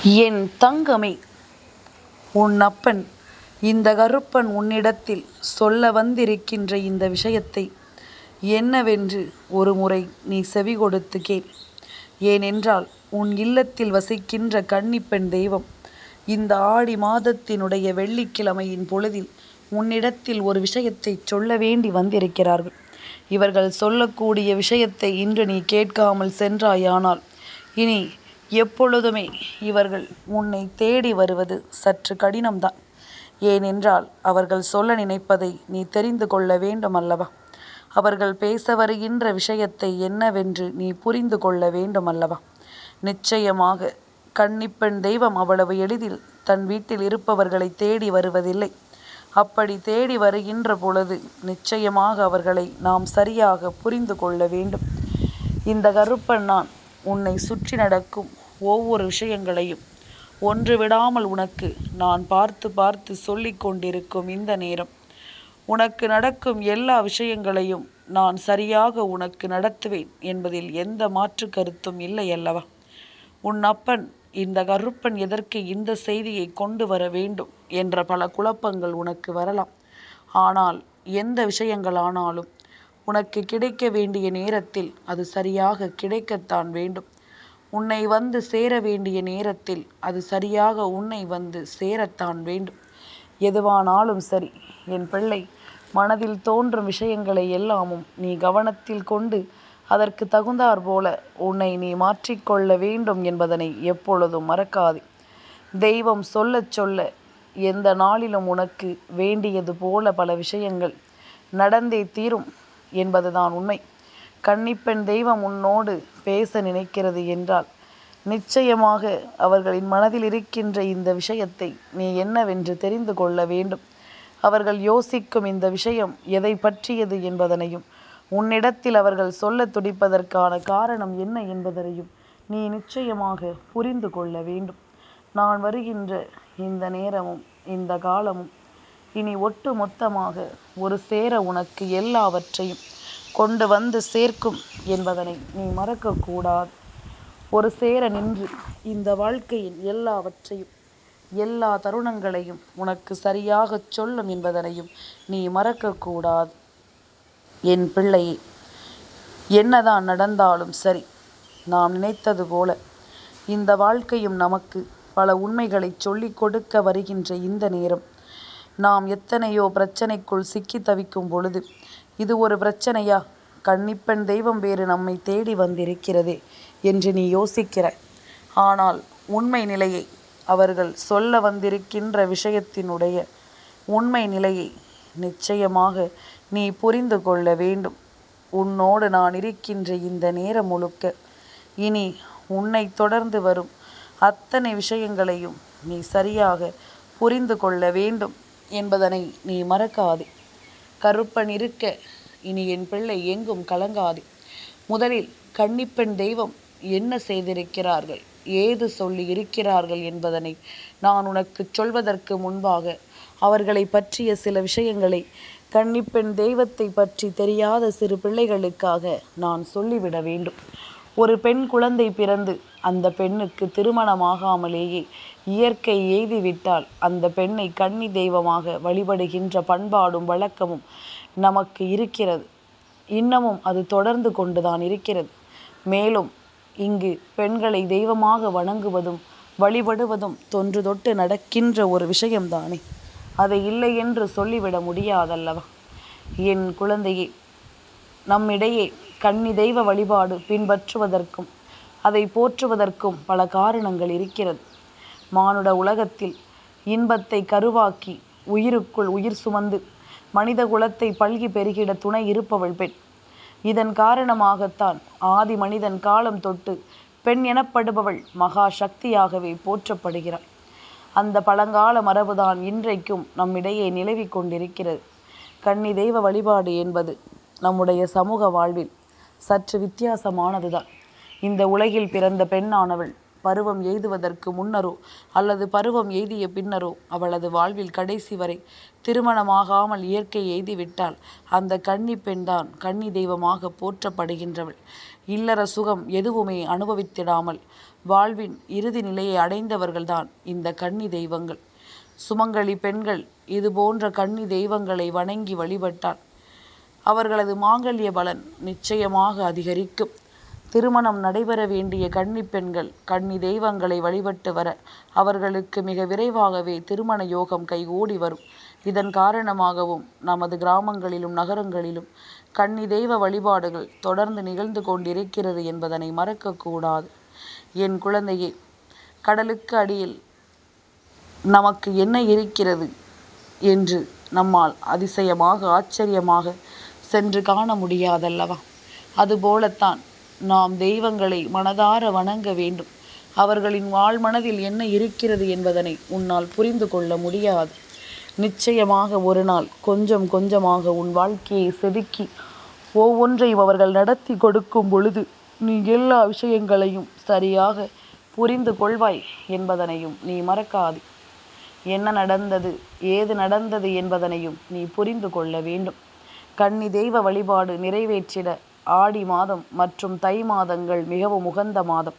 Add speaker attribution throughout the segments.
Speaker 1: என் தங்கமே, உன் அப்பன் இந்த கருப்பன் உன்னிடத்தில் சொல்ல வந்திருக்கின்ற இந்த விஷயத்தை என்னவென்று ஒரு முறை நீ செவி கொடுத்து கேள். ஏனென்றால் உன் இல்லத்தில் வசிக்கின்ற கன்னிப்பெண் தெய்வம் இந்த ஆடி மாதத்தினுடைய வெள்ளிக்கிழமையின் பொழுதில் உன்னிடத்தில் ஒரு விஷயத்தை சொல்ல வேண்டி வந்திருக்கிறார்கள். இவர்கள் சொல்லக்கூடிய விஷயத்தை இன்று நீ கேட்காமல் சென்றாயானால் இனி எப்பொழுதுமே இவர்கள் உன்னை தேடி வருவது சற்று கடினம்தான். ஏனென்றால் அவர்கள் சொல்ல நினைப்பதை நீ தெரிந்து கொள்ள வேண்டும் அல்லவா? அவர்கள் பேச வருகின்ற விஷயத்தை என்னவென்று நீ புரிந்து கொள்ள வேண்டும் அல்லவா? நிச்சயமாக கன்னிப்பெண் தெய்வம் அவ்வளவு எளிதில் தன் வீட்டில் இருப்பவர்களை தேடி வருவதில்லை. அப்படி தேடி வருகின்ற பொழுது நிச்சயமாக அவர்களை நாம் சரியாக புரிந்து கொள்ள வேண்டும். இந்த கருப்பன் நான் உன்னை சுற்றி நடக்கும் ஒவ்வொரு விஷயங்களையும் ஒன்று விடாமல் உனக்கு நான் பார்த்து பார்த்து சொல்லிக் கொண்டிருக்கும் இந்த நேரம் உனக்கு நடக்கும் எல்லா விஷயங்களையும் நான் சரியாக உனக்கு நடத்துவேன் என்பதில் எந்த மாற்று கருத்தும் இல்லை அல்லவா? உன் அப்பன் இந்த கருப்பன் எதற்கு இந்த செய்தியை கொண்டு வர வேண்டும் என்ற பல குழப்பங்கள் உனக்கு வரலாம். ஆனால் எந்த விஷயங்களானாலும் உனக்கு கிடைக்க வேண்டிய நேரத்தில் அது சரியாக கிடைக்கத்தான் வேண்டும். உன்னை வந்து சேர வேண்டிய நேரத்தில் அது சரியாக உன்னை வந்து சேரத்தான் வேண்டும். எதுவானாலும் சரி என் பிள்ளை, மனதில் தோன்றும் விஷயங்களை எல்லாமும் நீ கவனத்தில் கொண்டு அதற்கு தகுந்தாற் போல உன்னை நீ மாற்றிக்கொள்ள வேண்டும் என்பதனை எப்பொழுதும் மறக்காதே. தெய்வம் சொல்ல சொல்ல எந்த நாளிலும் உனக்கு வேண்டியது போல பல விஷயங்கள் நடந்தே தீரும் என்பதுதான் உண்மை. கன்னிப்பெண் தெய்வம் உன்னோடு பேச நினைக்கிறது என்றால் நிச்சயமாக அவர்களின் மனதில் இருக்கின்ற இந்த விஷயத்தை நீ என்னவென்று தெரிந்து கொள்ள வேண்டும். அவர்கள் யோசிக்கும் இந்த விஷயம் எதை பற்றியது என்பதனையும் உன்னிடத்தில் அவர்கள் சொல்ல துடிப்பதற்கான காரணம் என்ன என்பதனையும் நீ நிச்சயமாக புரிந்து கொள்ள வேண்டும். நான் வருகின்ற இந்த நேரமும் இந்த காலமும் இனி ஒட்டு மொத்தமாக ஒரு சேர உனக்கு எல்லாவற்றையும் கொண்டு வந்து சேர்க்கும் என்பதனை நீ மறக்கக்கூடாது. ஒரு சேர நின்று இந்த வாழ்க்கையின் எல்லாவற்றையும் எல்லா தருணங்களையும் உனக்கு சரியாக சொல்லும் என்பதனையும் நீ மறக்கக்கூடாது. என் பிள்ளையே, என்னதான் நடந்தாலும் சரி, நாம் நினைத்தது போல இந்த வாழ்க்கையும் நமக்கு பல உண்மைகளை சொல்லிக் கொடுக்க வருகின்ற இந்த நேரம் நாம் எத்தனையோ பிரச்சனைக்குள் சிக்கி தவிக்கும் பொழுது இது ஒரு பிரச்சனையா, கன்னிப்பெண் தெய்வம் வேறு நம்மை தேடி வந்திருக்கிறதே என்று நீ யோசிக்கிறாய். ஆனால் உண்மை நிலையை, அவர்கள் சொல்ல வந்திருக்கின்ற விஷயத்தினுடைய உண்மை நிலையை நிச்சயமாக நீ புரிந்து கொள்ள வேண்டும். உன்னோடு நான் இருக்கின்ற இந்த நேரம் முழுக்க இனி உன்னை தொடர்ந்து வரும் அத்தனை விஷயங்களையும் நீ சரியாக புரிந்து கொள்ள வேண்டும் என்பதனை நீ மறக்காதே. கருப்பன் இருக்க இனி என் பிள்ளை எங்கும் கலங்காதே. முதலில் கன்னிப்பெண் தெய்வம் என்ன செய்திருக்கிறார்கள், ஏது சொல்லி இருக்கிறார்கள் என்பதனை நான் உனக்கு சொல்வதற்கு முன்பாக அவர்களை பற்றிய சில விஷயங்களை கன்னிப்பெண் தெய்வத்தை பற்றி தெரியாத சிறு பிள்ளைகளுக்காக நான் சொல்லிவிட வேண்டும். ஒரு பெண் குழந்தை பிறந்து அந்த பெண்ணுக்கு திருமணமாகாமலேயே இயற்கை எய்திவிட்டால் அந்த பெண்ணை கன்னி தெய்வமாக வழிபடுகின்ற பண்பாடும் வழக்கமும் நமக்கு இருக்கிறது. இன்னமும் அது தொடர்ந்து கொண்டுதான் இருக்கிறது. மேலும் இங்கு பெண்களை தெய்வமாக வணங்குவதும் வழிபடுவதும் தொன்று தொட்டு நடக்கின்ற ஒரு விஷயம்தானே. அதை இல்லை என்று சொல்லிவிட முடியாதல்லவா? என் குழந்தையே, நம்மிடையே கன்னி தெய்வ வழிபாடு பின்பற்றுவதற்கும் அதை போற்றுவதற்கும் பல காரணங்கள் இருக்கிறது. மானுட உலகத்தில் இன்பத்தை கருவாக்கி உயிருக்குள் உயிர் சுமந்து மனித குலத்தை பல்கி பெருகிட துணை இருப்பவள் பெண். இதன் காரணமாகத்தான் ஆதி மனிதன் காலம் தொட்டு பெண் எனப்படுபவள் மகா சக்தியாகவே போற்றப்படுகிறாள். அந்த பழங்கால மரபுதான் இன்றைக்கும் நம்மிடையே நிலவி கொண்டிருக்கிறது. கன்னி தெய்வ வழிபாடு என்பது நம்முடைய சமூக வாழ்வில் சற்று வித்தியாசமானதுதான். இந்த உலகில் பிறந்த பெண்ணானவள் பருவம் எய்துவதற்கு முன்னரோ அல்லது பருவம் எய்திய பின்னரோ அவளது வாழ்வில் கடைசி வரை திருமணமாகாமல் இயற்கை எய்திவிட்டால் அந்த கன்னி பெண்தான் கன்னி தெய்வமாக போற்றப்படுகின்றவள். இல்லற சுகம் எதுவுமே அனுபவித்திடாமல் வாழ்வின் இறுதி நிலையை அடைந்தவர்கள்தான் இந்த கன்னி தெய்வங்கள். சுமங்கலி பெண்கள் இது போன்ற கன்னி தெய்வங்களை வணங்கி வழிபட்டால் அவர்களது மாங்கல்ய பலன் நிச்சயமாக அதிகரிக்கும். திருமணம் நடைபெற வேண்டிய கன்னி பெண்கள் கன்னி தெய்வங்களை வழிபட்டு வர அவர்களுக்கு மிக விரைவாகவே திருமண யோகம் கைகூடி வரும். இதன் காரணமாகவும் நமது கிராமங்களிலும் நகரங்களிலும் கன்னி தெய்வ வழிபாடுகள் தொடர்ந்து நிகழ்ந்து கொண்டிருக்கிறது என்பதனை மறக்கக்கூடாது. என் குழந்தையே, கடலுக்கு அடியில் நமக்கு என்ன இருக்கிறது என்று நம்மால் அதிசயமாக ஆச்சரியமாக சென்று காண முடியாதல்லவா? அதுபோலத்தான் நாம் தெய்வங்களை மனதார வணங்க வேண்டும். அவர்களின் வாழ்மனதில் என்ன இருக்கிறது என்பதனை உன்னால் புரிந்து கொள்ள முடியாது. நிச்சயமாக ஒரு நாள் கொஞ்சம் கொஞ்சமாக உன் வாழ்க்கையை செதுக்கி ஒவ்வொன்றையும் அவர்கள் நடத்தி கொடுக்கும் பொழுது நீ எல்லா விஷயங்களையும் சரியாக புரிந்து கொள்வாய் என்பதனையும் நீ மறக்காது. என்ன நடந்தது, ஏது நடந்தது என்பதனையும் நீ புரிந்து கொள்ள வேண்டும். கன்னி தெய்வ வழிபாடு நிறைவேற்றிட ஆடி மாதம் மற்றும் தை மாதங்கள் மிகவும் உகந்த மாதம்.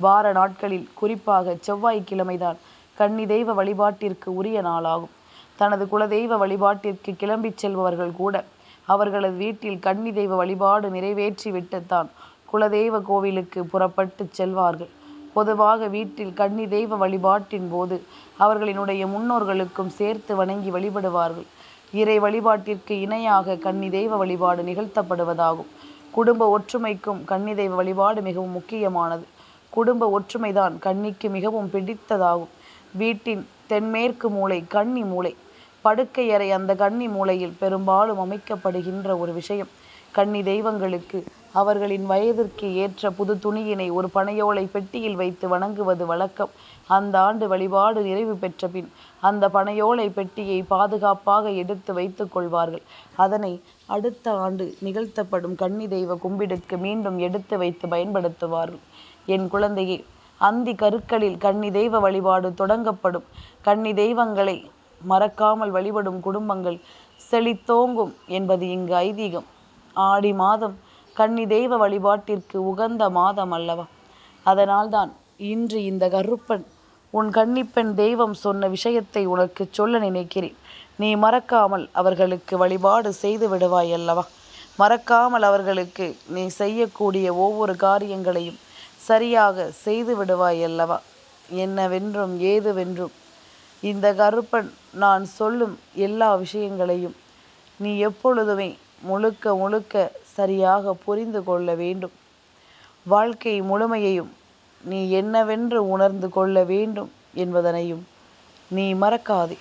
Speaker 1: வார நாட்களில் குறிப்பாக செவ்வாய்க்கிழமைதான் கன்னி தெய்வ வழிபாட்டிற்கு உரிய நாளாகும். தனது குலதெய்வ வழிபாட்டிற்கு கிளம்பி செல்பவர்கள் கூட அவர்களது வீட்டில் கன்னி தெய்வ வழிபாடு நிறைவேற்றி விட்டுத்தான் குலதெய்வ கோவிலுக்கு புறப்பட்டு செல்வார்கள். பொதுவாக வீட்டில் கன்னி தெய்வ வழிபாட்டின் போது அவர்களினுடைய முன்னோர்களுக்கும் சேர்த்து வணங்கி வழிபடுவார்கள். இறை வழிபாட்டிற்கு இணையாக கன்னி தெய்வ வழிபாடு நிகழ்த்தப்படுவதாகும். குடும்ப ஒற்றுமைக்கும் கன்னி தெய்வ வழிபாடு மிகவும் முக்கியமானது. குடும்ப ஒற்றுமைதான் கன்னிக்கு மிகவும் பிடித்ததாகும். வீட்டின் தென்மேற்கு மூலை கன்னி மூலை. படுக்கை அறை அந்த கன்னி மூலையில் பெரும்பாலும் அமைக்கப்படுகின்ற ஒரு விஷயம். கன்னி தெய்வங்களுக்கு அவர்களின் வயதிற்கு ஏற்ற புது துணியினை ஒரு பனையோலை பெட்டியில் வைத்து வணங்குவது வழக்கம். அந்த ஆண்டு வழிபாடு நிறைவு பெற்ற பின் அந்த பனையோலை பெட்டியை பாதுகாப்பாக எடுத்து வைத்து கொள்வார்கள். அதனை அடுத்த ஆண்டு நிகழ்த்தப்படும் கன்னி தெய்வ கும்பிடுக்கு மீண்டும் எடுத்து வைத்து பயன்படுத்துவார்கள். என் குழந்தையே, அந்தி கருக்களில் கன்னி தெய்வ வழிபாடு தொடங்கப்படும். கன்னி தெய்வங்களை மறக்காமல் வழிபடும் குடும்பங்கள் செழித்தோங்கும் என்பது இங்கு ஐதீகம். ஆடி மாதம் கன்னி தெய்வ வழிபாட்டிற்கு உகந்த மாதம் அல்லவா? அதனால்தான் இன்று இந்த கருப்பன் உன் கன்னிப்பெண் தெய்வம் சொன்ன விஷயத்தை உனக்கு சொல்ல நினைக்கிறேன். நீ மறக்காமல் அவர்களுக்கு வழிபாடு செய்து விடுவாய் அல்லவா? மறக்காமல் அவர்களுக்கு நீ செய்யக்கூடிய ஒவ்வொரு காரியங்களையும் சரியாக செய்து விடுவாய் அல்லவா? என்னவென்றும் ஏதுவென்றும் இந்த கருப்பன் நான் சொல்லும் எல்லா விஷயங்களையும் நீ எப்பொழுதுமே முழுக்க முழுக்க சரியாக புரிந்து கொள்ள வேண்டும். வாழ்க்கை முழுமையையும் நீ என்னவென்று உணர்ந்து கொள்ள வேண்டும் என்பதனையும் நீ மறக்காதே.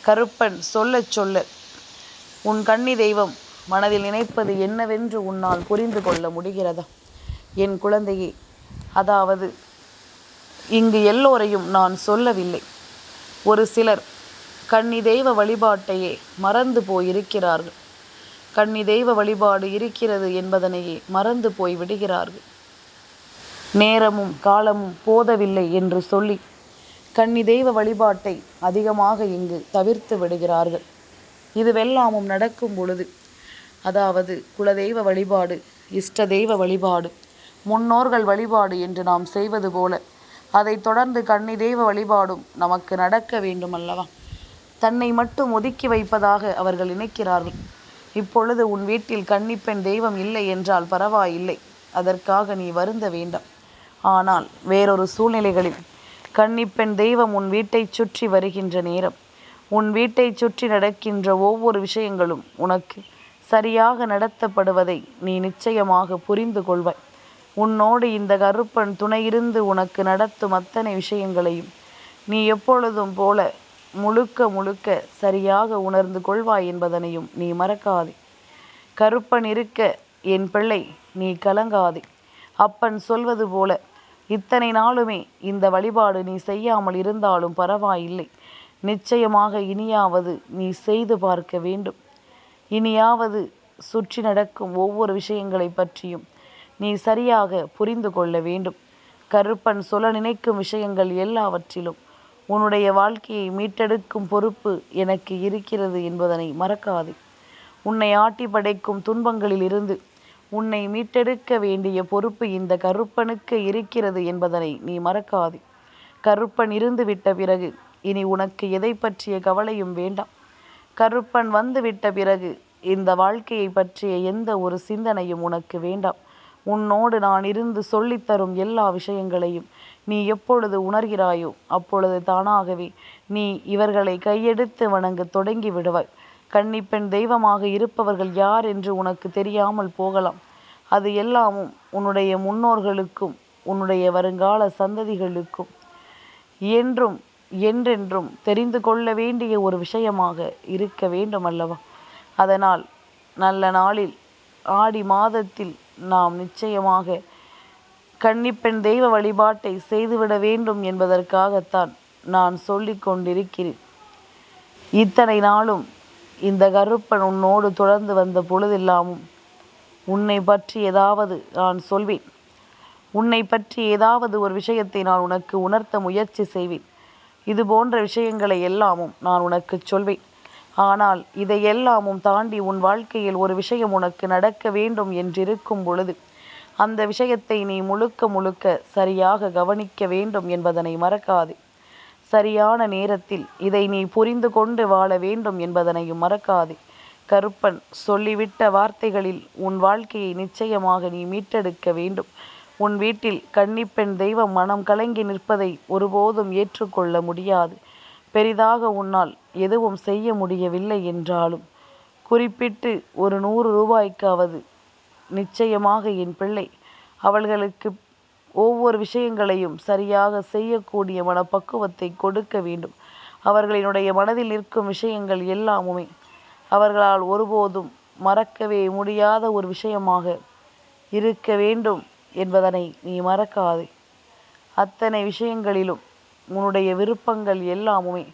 Speaker 1: கருப்பன் சொல்ல சொல்ல உன் கன்னி தெய்வம் மனதில் நினைப்பது என்னவென்று உன்னால் புரிந்து கொள்ள முடிகிறதா? என் குழந்தையே, அதாவது இங்கு எல்லோரையும் நான் சொல்லவில்லை. ஒரு சிலர் கன்னி தெய்வ வழிபாட்டையே மறந்து போயிருக்கிறார்கள். கன்னி தெய்வ வழிபாடு இருக்கிறது என்பதனையே மறந்து போய் விடுகிறார்கள். நேரமும் காலமும் போதவில்லை என்று சொல்லி கன்னி தெய்வ வழிபாட்டை அதிகமாக இங்கு தவிர்த்து விடுகிறார்கள். இதுவெல்லாமும் நடக்கும் பொழுது, அதாவது குலதெய்வ வழிபாடு, இஷ்ட தெய்வ வழிபாடு, முன்னோர்கள் வழிபாடு என்று நாம் செய்வது போல அதை தொடர்ந்து கன்னி தெய்வ வழிபாடும் நமக்கு நடக்க வேண்டும் அல்லவா? தன்னை மட்டும் ஒதுக்கி வைப்பதாக அவர்கள் நினைக்கிறார்கள். இப்பொழுது உன் வீட்டில் கன்னிப்பெண் தெய்வம் இல்லை என்றால் பரவாயில்லை, அதற்காக நீ வருந்த வேண்டாம். ஆனால் வேறொரு சூழ்நிலைகளில் கன்னிப்பெண் தெய்வம் உன் வீட்டை சுற்றி வருகின்ற நேரம், உன் வீட்டை சுற்றி நடக்கின்ற ஒவ்வொரு விஷயங்களும் உனக்கு சரியாக நடத்தப்படுவதை நீ நிச்சயமாக புரிந்து கொள்வாய். உன்னோடு இந்த கருப்பன் துணையிருந்து உனக்கு நடத்தும் அத்தனை விஷயங்களையும் நீ எப்பொழுதும் போல முழுக்க முழுக்க சரியாக உணர்ந்து கொள்வாய் என்பதனையும் நீ மறக்காதே. கருப்பன் இருக்க என் பிள்ளை நீ கலங்காதே. அப்பன் சொல்வது போல இத்தனை நாளுமே இந்த வழிபாடு நீ செய்யாமல் இருந்தாலும் பரவாயில்லை. நிச்சயமாக இனியாவது நீ செய்து பார்க்க வேண்டும். இனியாவது சுற்றி நடக்கும் ஒவ்வொரு விஷயங்களை பற்றியும் நீ சரியாக புரிந்து கொள்ள வேண்டும். கருப்பன் சொல்ல நினைக்கும் விஷயங்கள் எல்லாவற்றிலும் உன்னுடைய வாழ்க்கையை மீட்டெடுக்கும் பொறுப்பு எனக்கு இருக்கிறது என்பதனை மறக்காதே. உன்னை ஆட்டி படைக்கும் துன்பங்களில் இருந்து உன்னை மீட்டெடுக்க வேண்டிய பொறுப்பு இந்த கருப்பனுக்கு இருக்கிறது என்பதனை நீ மறக்காதே. கருப்பன் இருந்து விட்ட பிறகு இனி உனக்கு எதை பற்றிய கவலையும் வேண்டாம். கருப்பன் வந்து விட்ட பிறகு இந்த வாழ்க்கையை பற்றிய எந்த ஒரு சிந்தனையும் உனக்கு வேண்டாம். உன்னோடு நான் இருந்து சொல்லித்தரும் எல்லா விஷயங்களையும் நீ எப்பொழுது உணர்கிறாயோ அப்பொழுது தானாகவே நீ இவர்களை கையெடுத்து வணங்க தொடங்கி விடுவாய். கன்னிப்பெண் தெய்வமாக இருப்பவர்கள் யார் என்று உனக்கு தெரியாமல் போகலாம். அது எல்லாமும் உன்னுடைய முன்னோர்களுக்கும் உன்னுடைய வருங்கால சந்ததிகளுக்கும் என்றும் என்றென்றும் தெரிந்து கொள்ள வேண்டிய ஒரு விஷயமாக இருக்க வேண்டும் அல்லவா? அதனால் நல்ல நாளில் ஆடி மாதத்தில் நாம் நிச்சயமாக கன்னிப்பெண் தெய்வ வழிபாட்டை செய்துவிட வேண்டும் என்பதற்காகத்தான் நான் சொல்லி கொண்டிருக்கிறேன். இத்தனை நாளும் இந்த கருப்பன் உன்னோடு தொடர்ந்து வந்த பொழுதெல்லாமும் உன்னை பற்றி ஏதாவது நான் சொல்வேன். உன்னை பற்றி ஏதாவது ஒரு விஷயத்தை நான் உனக்கு உணர்த்த முயற்சி செய்வேன். இது போன்ற விஷயங்களை எல்லாமும் நான் உனக்கு சொல்வேன். ஆனால் இதையெல்லாமும் தாண்டி உன் வாழ்க்கையில் ஒரு விஷயம் உனக்கு நடக்க வேண்டும் என்றிருக்கும் பொழுது அந்த விஷயத்தை நீ முழுக்க முழுக்க சரியாக கவனிக்க வேண்டும் என்பதனை மறக்காதே. சரியான நேரத்தில் இதை நீ புரிந்து கொண்டு வாழ வேண்டும் என்பதனையும் மறக்காதே. கருப்பன் சொல்லிவிட்ட வார்த்தைகளில் உன் வாழ்க்கையை நிச்சயமாக நீ மீட்டெடுக்க வேண்டும். உன் வீட்டில் கன்னிப்பெண் தெய்வம் மனம் கலங்கி நிற்பதை ஒருபோதும் ஏற்றுக்கொள்ள முடியாது. பெரிதாக உன்னால் எதுவும் செய்ய முடியவில்லை என்றாலும் குறிப்பிட்டு ஒரு 100 ரூபாய்க்காவது நிச்சயமாக என் பிள்ளை அவள்களுக்கு ஒவ்வொரு விஷயங்களையும் சரியாக செய்யக்கூடிய மனப்பக்குவத்தை கொடுக்க வேண்டும். அவர்களினுடைய மனதில் நிற்கும் விஷயங்கள் எல்லாமுமே அவர்களால் ஒருபோதும் மறக்கவே முடியாத ஒரு விஷயமாக இருக்க வேண்டும் என்பதனை நீ மறக்காதே. அத்தனை விஷயங்களிலும் உன்னுடைய விருப்பங்கள் எல்லாமுமே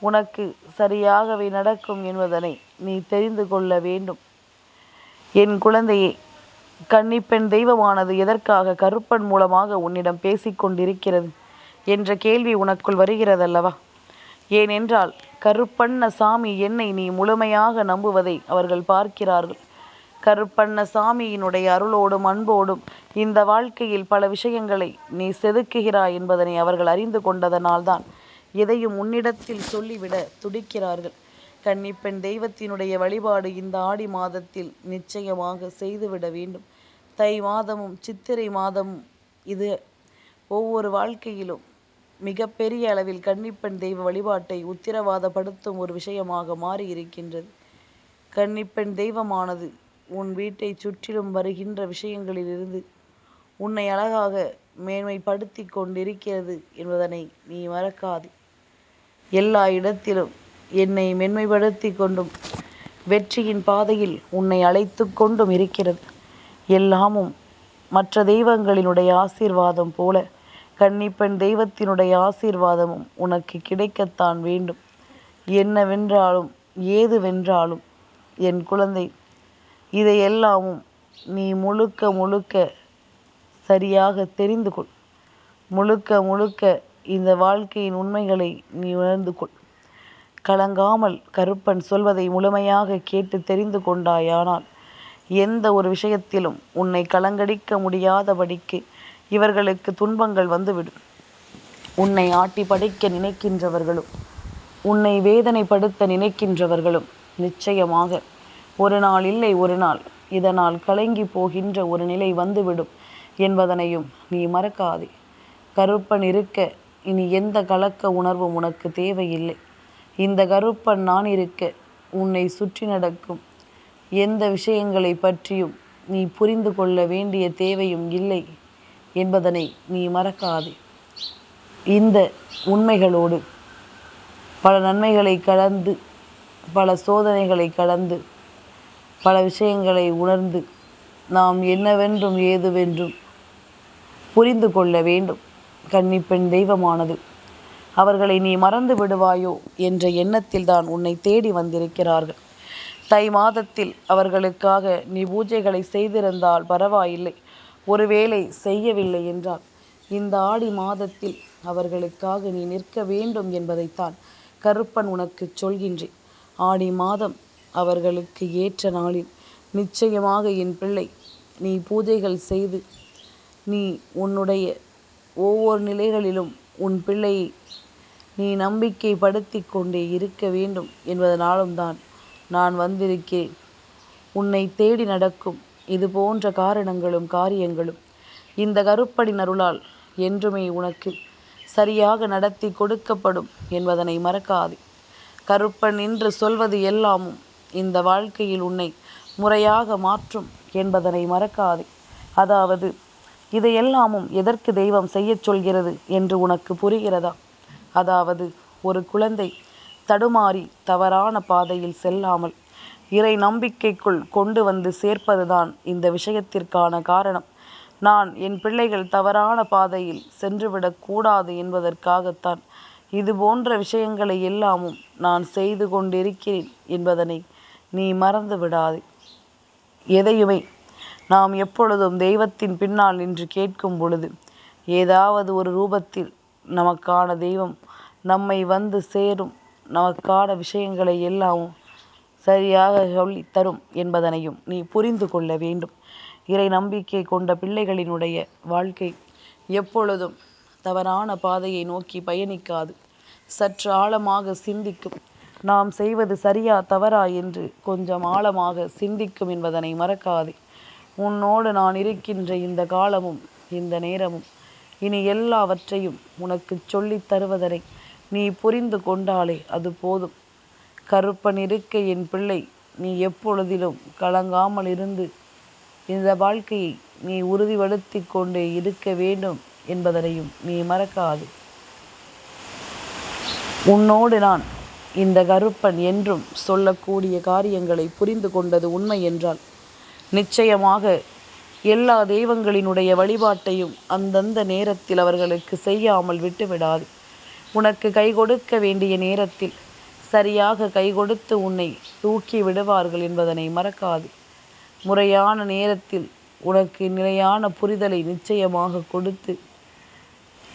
Speaker 1: உனக்கு சரியாகவே நடக்கும் என்பதனை நீ தெரிந்து கொள்ள வேண்டும். என் குழந்தையே, கன்னிப்பெண் தெய்வமானது எதற்காக கருப்பன் மூலமாக உன்னிடம் பேசிக்கொண்டிருக்கிறது என்ற கேள்வி உனக்குள் வருகிறதல்லவா? ஏனென்றால் கருப்பண்ண சாமி என்னை நீ முழுமையாக நம்புவதை அவர்கள் பார்க்கிறார்கள். கருப்பண்ண சாமியினுடைய அருளோடும் அன்போடும் இந்த வாழ்க்கையில் பல விஷயங்களை நீ செதுக்குகிறாய் என்பதனை அவர்கள் அறிந்து கொண்டதனால்தான் எதையும் உன்னிடத்தில் சொல்லிவிட துடிக்கிறார்கள். கன்னிப்பெண் தெய்வத்தினுடைய வழிபாடு இந்த ஆடி மாதத்தில் நிச்சயமாக செய்துவிட வேண்டும். தை மாதமும் சித்திரை மாதமும் இது ஒவ்வொரு வாழ்க்கையிலும் மிகப்பெரிய அளவில் கன்னிப்பெண் தெய்வ வழிபாட்டை உத்திரவாதப்படுத்தும் ஒரு விஷயமாக மாறி இருக்கின்றது. கன்னிப்பெண் தெய்வமானது உன் வீட்டை சுற்றிலும் வருகின்ற விஷயங்களிலிருந்து உன்னை அழகாக மேன்மைப்படுத்தி கொண்டிருக்கிறது என்பதனை நீ மறக்காதே. எல்லா இடத்திலும் என்னை மென்மைப்படுத்தி கொண்டும் வெற்றியின் பாதையில் உன்னை அழைத்து கொண்டும் இருக்கிறது. எல்லாமும் மற்ற தெய்வங்களினுடைய ஆசீர்வாதம் போல கன்னிப்பெண் தெய்வத்தினுடைய ஆசீர்வாதமும் உனக்கு கிடைக்கத்தான் வேண்டும். என்னவென்றாலும் ஏதுவென்றாலும் என் குழந்தை, இதையெல்லாமும் நீ முழுக்க முழுக்க சரியாக தெரிந்து கொள். முழுக்க முழுக்க இந்த வாழ்க்கையின் உண்மைகளை நீ உணர்ந்து கொள். கலங்காமல் கருப்பன் சொல்வதை முழுமையாக கேட்டு தெரிந்து கொண்டாயானால் எந்த ஒரு விஷயத்திலும் உன்னை கலங்கடிக்க முடியாதபடிக்கு இவர்களுக்கு துன்பங்கள் வந்துவிடும். உன்னை ஆட்டி படைக்க நினைக்கின்றவர்களும் உன்னை வேதனைப்படுத்த நினைக்கின்றவர்களும் நிச்சயமாக ஒரு நாள் இல்லை ஒரு நாள் இதனால் கலங்கி போகின்ற ஒரு நிலை வந்துவிடும் என்பதனையும் நீ மறக்காதே. கருப்பன் இருக்க இனி எந்த கலக்க உணர்வும் உனக்கு தேவையில்லை. இந்த கருப்பன் நான் இருக்க உன்னை சுற்றி நடக்கும் எந்த விஷயங்களை பற்றியும் நீ புரிந்து கொள்ள வேண்டிய தேவையும் இல்லை என்பதனை நீ மறக்காதே. இந்த உண்மைகளோடு பல நன்மைகளை கடந்து பல சோதனைகளை கடந்து பல விஷயங்களை உணர்ந்து நாம் என்னவென்றும் ஏதுவென்றும் புரிந்து கொள்ள வேண்டும். கன்னிப்பெண் தெய்வமானது அவர்களை நீ மறந்து விடுவாயோ என்ற எண்ணத்தில் தான் உன்னை தேடி வந்திருக்கிறார்கள். தை மாதத்தில் அவர்களுக்காக நீ பூஜைகளை செய்திருந்தால் பரவாயில்லை. ஒருவேளை செய்யவில்லை என்றால் இந்த ஆடி மாதத்தில் அவர்களுக்காக நீ நிற்க வேண்டும் என்பதைத்தான் கருப்பன் உனக்கு சொல்கின்றேன். ஆடி மாதம் அவர்களுக்கு ஏற்ற நாளில் நிச்சயமாக என் பிள்ளை நீ பூஜைகள் செய்து நீ உன்னுடைய ஒவ்வொரு நிலைகளிலும் உன் பிள்ளையை நீ நம்பிக்கை படுத்தி கொண்டே இருக்க வேண்டும் என்பதனாலும் தான் நான் வந்திருக்கிறேன். உன்னை தேடி நடக்கும் இது போன்ற காரணங்களும் காரியங்களும் இந்த கருப்பனின் அருளால் என்றுமே உனக்கு சரியாக நடத்தி கொடுக்கப்படும் என்பதனை மறக்காதே. கருப்பன் என்று சொல்வது எல்லாமும் இந்த வாழ்க்கையில் உன்னை முறையாக மாற்றும் என்பதனை மறக்காதே. அதாவது இதையெல்லாமும் எதற்கு தெய்வம் செய்யச் சொல்கிறது என்று உனக்கு புரிகிறதா? அதாவது ஒரு குழந்தை தடுமாறி தவறான பாதையில் செல்லாமல் இறை நம்பிக்கைக்குள் கொண்டு வந்து சேர்ப்பதுதான் இந்த விஷயத்திற்கான காரணம். நான் என் பிள்ளைகள் தவறான பாதையில் சென்றுவிடக்கூடாது என்பதற்காகத்தான் இது போன்ற விஷயங்களை எல்லாமும் நான் செய்து கொண்டிருக்கிறேன் என்பதனை நீ மறந்து விடாதே. எதையுமே நாம் எப்பொழுதும் தெய்வத்தின் பின்னால் நின்று கேட்கும் பொழுது ஏதாவது ஒரு ரூபத்தில் நமக்கான தெய்வம் நம்மை வந்து சேரும், நமக்கான விஷயங்களை எல்லாமும் சரியாக சொல்லி தரும் என்பதனையும் நீ புரிந்து கொள்ள வேண்டும். இறை நம்பிக்கை கொண்ட பிள்ளைகளினுடைய வாழ்க்கை எப்பொழுதும் தவறான பாதையை நோக்கி பயணிக்காது. சற்று ஆழமாக சிந்திக்கும். நாம் செய்வது சரியா தவறா என்று கொஞ்சம் ஆழமாக சிந்திக்கும் என்பதனை மறக்காதே. உன்னோடு நான் இருக்கின்ற இந்த காலமும் இந்த நேரமும் இனி எல்லாவற்றையும் உனக்கு சொல்லித் தருவதனை நீ புரிந்து கொண்டாலே அது போதும். கருப்பன் இருக்க என் பிள்ளை நீ எப்பொழுதிலும் கலங்காமல் இருந்து இந்த வாழ்க்கையை நீ உறுதிப்படுத்தி கொண்டே இருக்க வேண்டும் என்பதனையும் நீ மறக்காது. உன்னோடு நான் இந்த கருப்பன் என்றும் சொல்லக்கூடிய காரியங்களை புரிந்து கொண்டது உண்மை என்றால் நிச்சயமாக எல்லா தெய்வங்களினுடைய வழிபாட்டையும் அந்தந்த நேரத்தில் அவர்களுக்கு செய்யாமல் விட்டுவிடாது. உனக்கு கை கொடுக்க வேண்டிய நேரத்தில் சரியாக கை கொடுத்து உன்னை தூக்கி விடுவார்கள் என்பதனை மறக்காது. முறையான நேரத்தில் உனக்கு நிலையான புரிதலை நிச்சயமாக கொடுத்து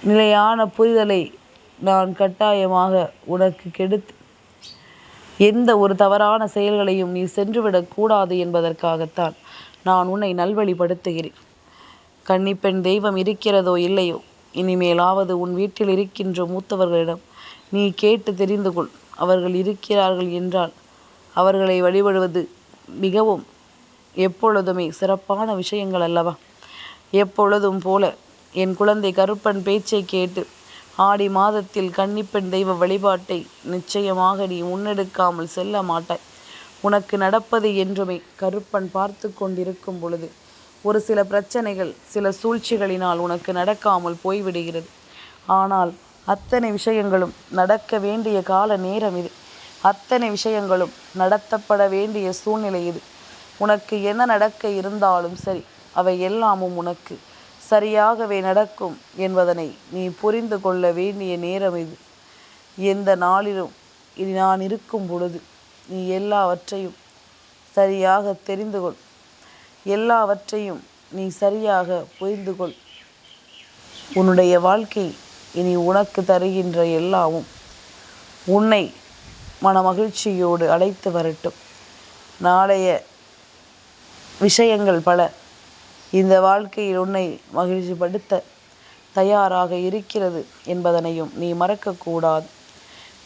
Speaker 1: நிலையான புரிதலை நான் கட்டாயமாக உனக்கு கெடுத்து எந்த ஒரு தவறான செயல்களையும் நீ சென்றுவிடக்கூடாது என்பதற்காகத்தான் நான் உன்னை நல்வழிப்படுத்துகிறேன். கன்னிப்பெண் தெய்வம் இருக்கிறதோ இல்லையோ, இனிமேலாவது உன் வீட்டில் இருக்கின்ற மூத்தவர்களிடம் நீ கேட்டு தெரிந்து கொள். அவர்கள் இருக்கிறார்கள் என்றால் அவர்களை வழிபடுவது மிகவும் எப்பொழுதுமே சிறப்பான விஷயங்கள் அல்லவா? எப்பொழுதும் போல என் குழந்தை கருப்பன் பேச்சை கேட்டு ஆடி மாதத்தில் கன்னிப்பெண் தெய்வ வழிபாட்டை நிச்சயமாக நீ முன்னெடுக்காமல் செல்ல மாட்டாய். உனக்கு நடப்பது என்றுமே கருப்பன் பார்த்து கொண்டிருக்கும் பொழுது ஒரு சில பிரச்சனைகள் சில சூழ்ச்சிகளினால் உனக்கு நடக்காமல் போய்விடுகிறது. ஆனால் அத்தனை விஷயங்களும் நடக்க வேண்டிய கால நேரம் இது. அத்தனை விஷயங்களும் நடத்தப்பட வேண்டிய சூழ்நிலை இது. உனக்கு என்ன நடக்க இருந்தாலும் சரி, அவை எல்லாமும் உனக்கு சரியாகவே நடக்கும் என்பதனை நீ புரிந்து கொள்ள வேண்டிய நேரம் இது. எந்த நாளிலும் இனி நான் இருக்கும் பொழுது நீ எல்லாவற்றையும் சரியாக தெரிந்து கொள். எல்லாவற்றையும் நீ சரியாக புரிந்து கொள். உன்னுடைய வாழ்க்கை இனி உனக்கு தருகின்ற எல்லாமும் உன்னை மனமகிழ்ச்சியோடு அழைத்து வரட்டும். நாளைய விஷயங்கள் பல இந்த வாழ்க்கையில் உன்னை மகிழ்ச்சிப்படுத்த தயாராக இருக்கிறது என்பதனையும் நீ மறக்கக்கூடாது.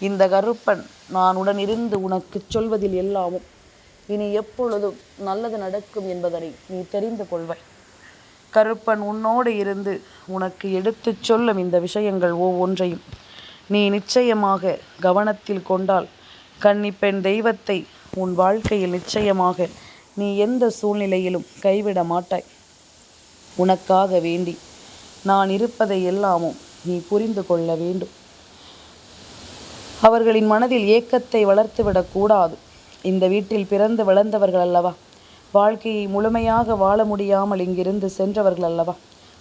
Speaker 1: இந்த கருப்பன் நான் உடன் இருந்து உனக்கு சொல்வதில் எல்லாமும் இனி எப்பொழுதும் நல்லது நடக்கும் என்பதனை நீ தெரிந்து கொள்வாய். கருப்பன் உன்னோடு இருந்து உனக்கு எடுத்துச் சொல்லும் இந்த விஷயங்கள் ஒவ்வொன்றையும் நீ நிச்சயமாக கவனத்தில் கொண்டால் கன்னிப்பெண் தெய்வத்தை உன் வாழ்க்கையில் நிச்சயமாக நீ எந்த சூழ்நிலையிலும் கைவிட மாட்டாய். உனக்காக வேண்டி நான் இருப்பதை எல்லாமும் நீ புரிந்து கொள்ள வேண்டும். அவர்களின் மனதில் ஏக்கத்தை வளர்த்துவிடக்கூடாது. இந்த வீட்டில் பிறந்து வளர்ந்தவர்கள் அல்லவா, வாழ்க்கையை முழுமையாக வாழ முடியாமல் இங்கிருந்து சென்றவர்கள் அல்லவா,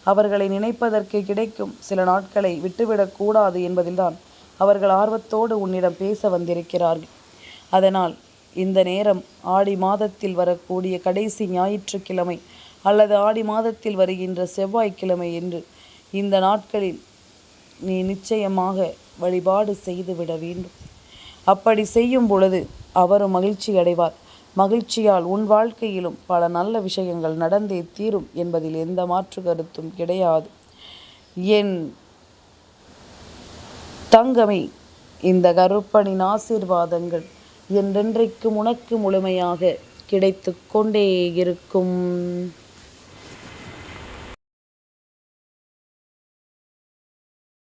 Speaker 1: அவர்களை நினைப்பதற்கு கிடைக்கும் சில நாட்களை விட்டுவிடக்கூடாது என்பதில்தான் அவர்கள் ஆர்வத்தோடு உன்னிடம் பேச வந்திருக்கிறார்கள். அதனால் இந்த நேரம் ஆடி மாதத்தில் வரக்கூடிய கடைசி ஞாயிற்றுக்கிழமை அல்லது ஆடி மாதத்தில் வருகின்ற செவ்வாய்க்கிழமை என்று இந்த நாட்களில் நீ நிச்சயமாக வழிபாடு செய்துவிட வேண்டும். அப்படி செய்யும் பொழுது அவரும் மகிழ்ச்சி அடைவார். மகிழ்ச்சியால் உன் வாழ்க்கையிலும் பல நல்ல விஷயங்கள் நடந்தே தீரும் என்பதில் எந்த மாற்று கருத்தும் கிடையாது. என் தங்கமே, இந்த கருப்பனின் ஆசீர்வாதங்கள் என்றென்றைக்கும் உனக்கு முழுமையாக கிடைத்து கொண்டே இருக்கும்.